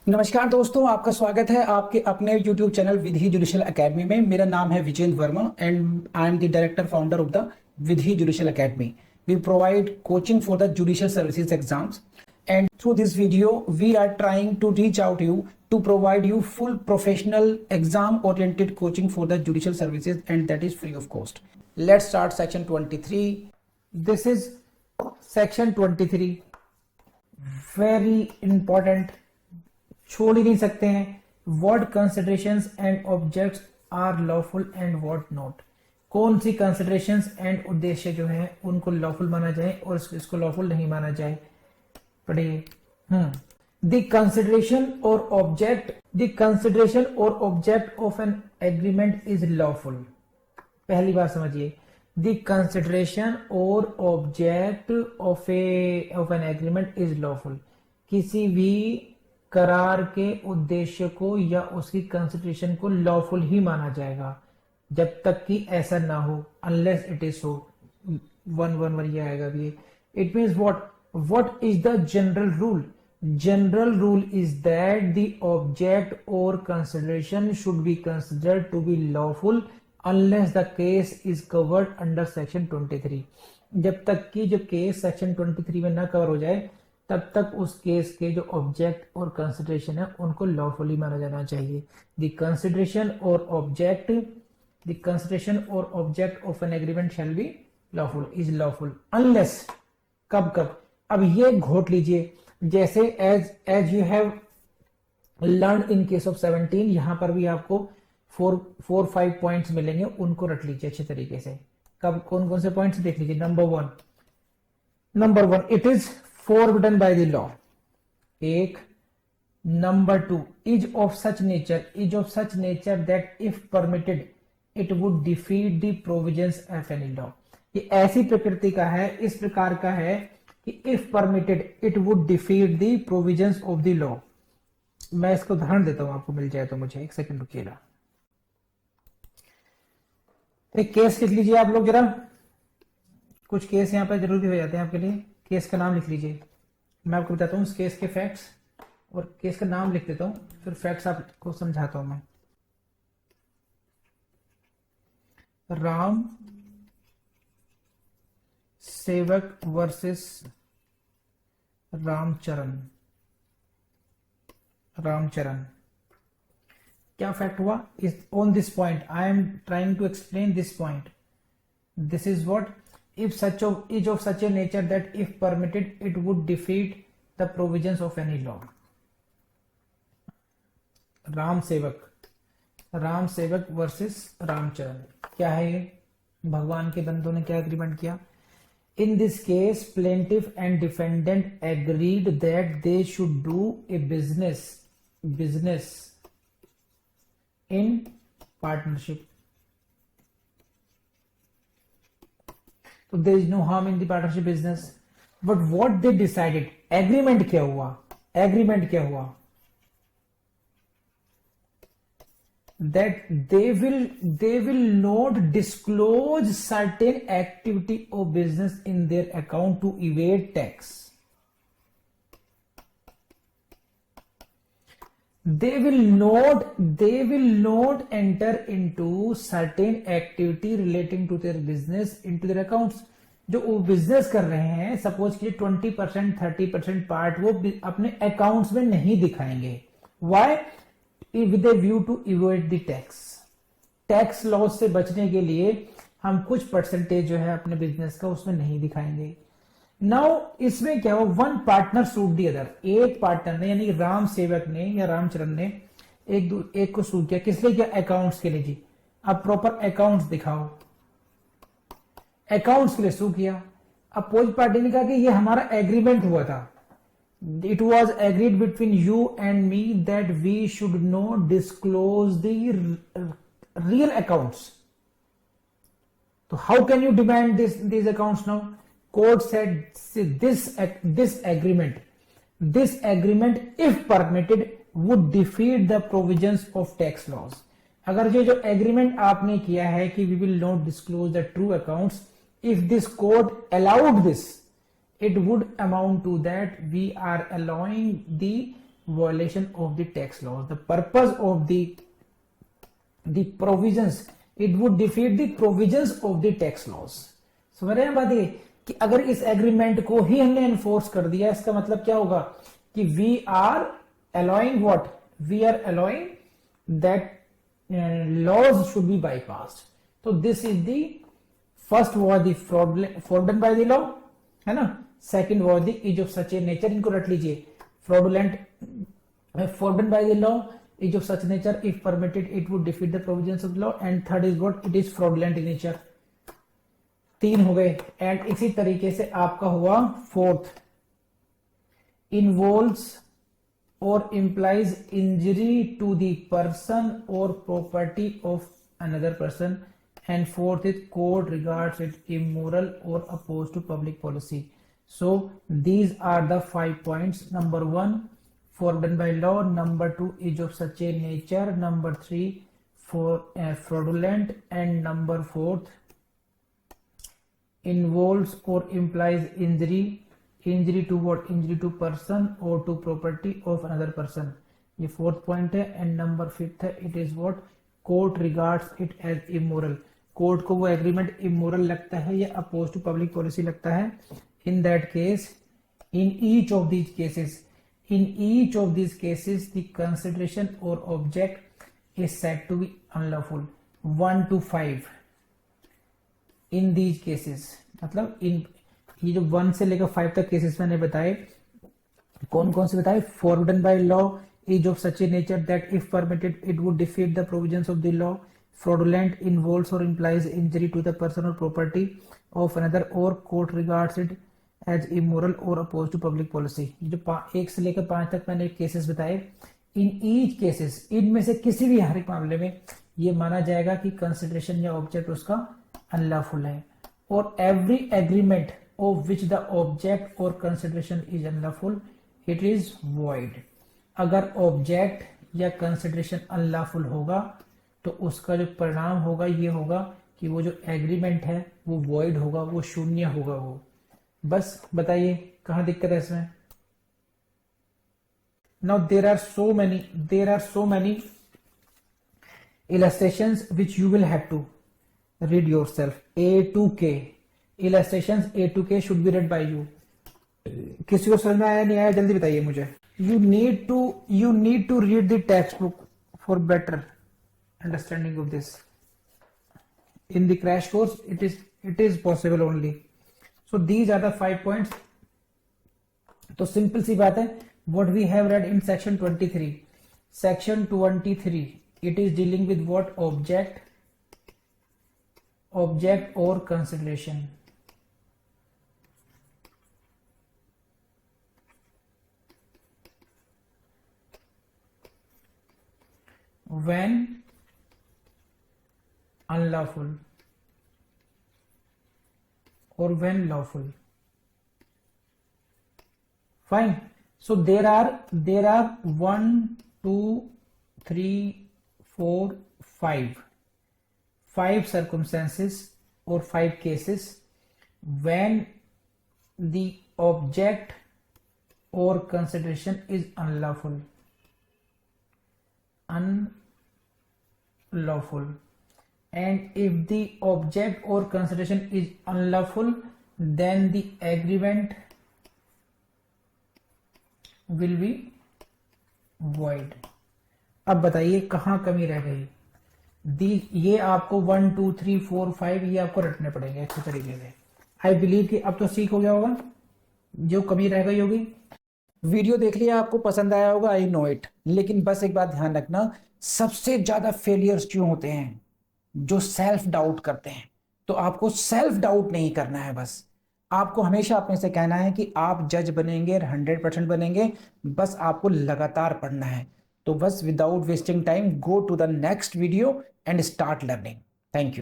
नमस्कार दोस्तों, आपका स्वागत है आपके अपने YouTube channel Vidhi judicial academy में। मेरा नाम है Vijendra Verma and I am the director founder of the Vidhi judicial academy. We provide coaching for the judicial services exams, and through this video we are trying to reach out to you to provide you full professional exam oriented coaching for the judicial services, and that is free of cost. Let's start section 23. This is section 23, very important, छोड़ ही नहीं सकते हैं। What considerations and objects are lawful and what not? कौन सी considerations and उद्देश्य जो है उनको lawful माना जाए और इसको लॉफुल नहीं माना जाए। पढ़िए। The consideration or object of an agreement is lawful. पहली बार समझिए, the consideration or object of an agreement is lawful. किसी भी करार के उद्देश्य को या उसकी कंसिडरेशन को लॉफुल ही माना जाएगा जब तक कि ऐसा ना हो, अनलेस इट इज सो। 1 ये आएगा भी। It means what is the general rule? General rule is that the object or consideration should be considered to be lawful unless the case is covered under section 23। जब तक कि जो case section 23 में ना cover हो जाए तब तक उस केस के जो ऑब्जेक्ट और कंसिडरेशन है उनको लॉफुली माना जाना चाहिए। The consideration or object The consideration or object of an agreement shall be lawful, is lawful unless कब अब ये घोट लीजिए। जैसे as you have learned in case of 17, यहां पर भी आपको 4-5 पॉइंट्स मिलेंगे, उनको रट लीजिए अच्छे तरीके से। कब कौन से पॉइंट्स देख लीजिए। Number one it is forbidden by the law। एक number 2 is of such nature that if permitted it would defeat the provisions of any law। ये ऐसी प्रकृति का है, इस प्रकार का है कि if permitted it would defeat the provisions of the law। मैं इसको उदाहरण देता हूं, आपको मिल जाए तो मुझे एक सेकंड रुकिएगा। एक केस लिख लीजिए आप लोग जरा। कुछ केस यहां पर जरूरी हो जाते हैं आपके लिए। केस का नाम लिख लीजिए। मैं आपको बताता हूं इस केस के फैक्ट्स, और केस का नाम लिख देता हूं, फिर फैक्ट्स आपको समझाता हूं मैं। राम सेवक वर्सेस रामचरण। क्या फैक्ट हुआ? Is on this point I am trying to explain this point. This is what if such of such a nature that if permitted it would defeat the provisions of any law। Ram सेवक versus Ramcharan. क्या है ये? भगवान के बंदों ने क्या agreement किया? In this case plaintiff and defendant agreed that they should do a business in partnership। So there is no harm in the partnership business, but what they decided, agreement क्या हुआ? That they will not disclose certain activity or business in their account to evade tax। They will not enter into certain activity relating to their business into their accounts। जो वो business कर रहे हैं, suppose कीजिए 20% 30% part वो अपने accounts में नहीं दिखाएंगे। Why? With a view to avoid the tax loss से बचने के लिए हम कुछ परसेंटेज जो है अपने बिजनेस का उसमें नहीं दिखाएंगे। नाउ इसमें क्या हो? One partner suit the other. एक पार्टनर ने यानी राम सेवक ने या रामचरण ने एक को सूट किया। किस लिए किया? अकाउंट्स के लिए जी। अब प्रॉपर अकाउंट्स दिखाओ, अकाउंट्स के लिए सू किया। अपोज पार्टी ने कहा कि ये हमारा एग्रीमेंट हुआ था, it was agreed between you and me that we should not disclose the real accounts. तो how can you demand this accounts now? Court said this agreement if permitted would defeat the provisions of tax laws। अगर ये जो agreement आपने किया है कि we will not disclose the true accounts, if this court allowed this, it would amount to that we are allowing the violation of the tax laws. The purpose of the provisions, it would defeat the provisions of the tax laws. समझ रहे हैं बात ये कि अगर इस agreement को ही हमने एनफोर्स कर दिया, इसका मतलब क्या होगा कि we are allowing what, we are allowing that laws should be bypassed. तो this is the first was the forbidden by the law, है ना. Second was the is of such a nature, इनको रट लीजिए. Fraudulent, forbidden by the law, is of such nature, if permitted it would defeat the provisions of law, and third is what, it is fraudulent in nature. 3 हो गए. And इसी तरीके से आपका हुआ fourth, involves or implies injury to the person or property of another person, and fourth is court regards it immoral or opposed to public policy. So these are the 5 points. Number 1, forbidden by law. Number 2, is of such a nature. Number 3, fraudulent. And number 4th, involves or implies injury to what, injury to person or to property of another person. ये 4th point है. And number 5th है, it is what, court regards it as immoral. Court को वो agreement immoral लगता है या oppose to public policy लगता है. In that case, in each of these cases the consideration or object is said to be unlawful. 1 to 5 in these cases, मतलब इन ये जो 1 से लेकर 5 तक केसेस मैंने बताए, कौन कौन से बताए. Forbidden by law, is of such a nature that if permitted it would defeat the provisions of the law. Fraudulent, involves or implies injury to the person or property of another, or court regards it as immoral or opposed to public policy. जो 1 से लेकर 5 तक मैंने cases बताए, in each cases, इनमें से किसी भी हर एक मामले में ये माना जाएगा कि कंसिडरेशन या ऑब्जेक्ट उसका अनलॉफुल है. और every agreement of which the object or consideration is unlawful, it is void. अगर ऑब्जेक्ट या कंसिडरेशन अनलॉफुल होगा तो उसका जो परिणाम होगा ये होगा कि वो जो एग्रीमेंट है वो void होगा, वो शून्य होगा. वो बस बताइए कहाँ दिक्कत है इसमें. Now there are so many illustrations which you will have to read yourself. A to K illustrations, A to K should be read by you. किसी को समझ में आया नहीं आया जल्दी बताइए मुझे. You need to read the textbook for better understanding of this. In the crash course, it is possible only. So these are the 5 points. तो सिंपल सी बात है. What we have read in section 23. Section 23, it is dealing with what? Object or consideration. When unlawful or when lawful. Fine. So there are 1, 2, 3, 4, 5 circumstances or 5 cases when the object or consideration is unlawful. And if the object or consideration is unlawful, then the agreement will be void. अब बताइए कहाँ कमी रह गई. ये आपको 1, 2, 3, 4, 5 ये आपको रटने पड़ेंगे अच्छे तरीके से. आई बिलीव कि अब तो सीख हो गया होगा, जो कमी रह गई होगी. वीडियो देख लिया, आपको पसंद आया होगा, आई नो इट. लेकिन बस एक बात ध्यान रखना, सबसे ज्यादा फेलियर्स क्यों होते हैं? जो सेल्फ डाउट करते हैं. तो आपको सेल्फ डाउट नहीं करना है. बस आपको हमेशा अपने से कहना है कि आप जज बनेंगे, 100% बनेंगे. बस आपको लगातार पढ़ना है. तो बस without wasting time, go to the next video and start learning. Thank you.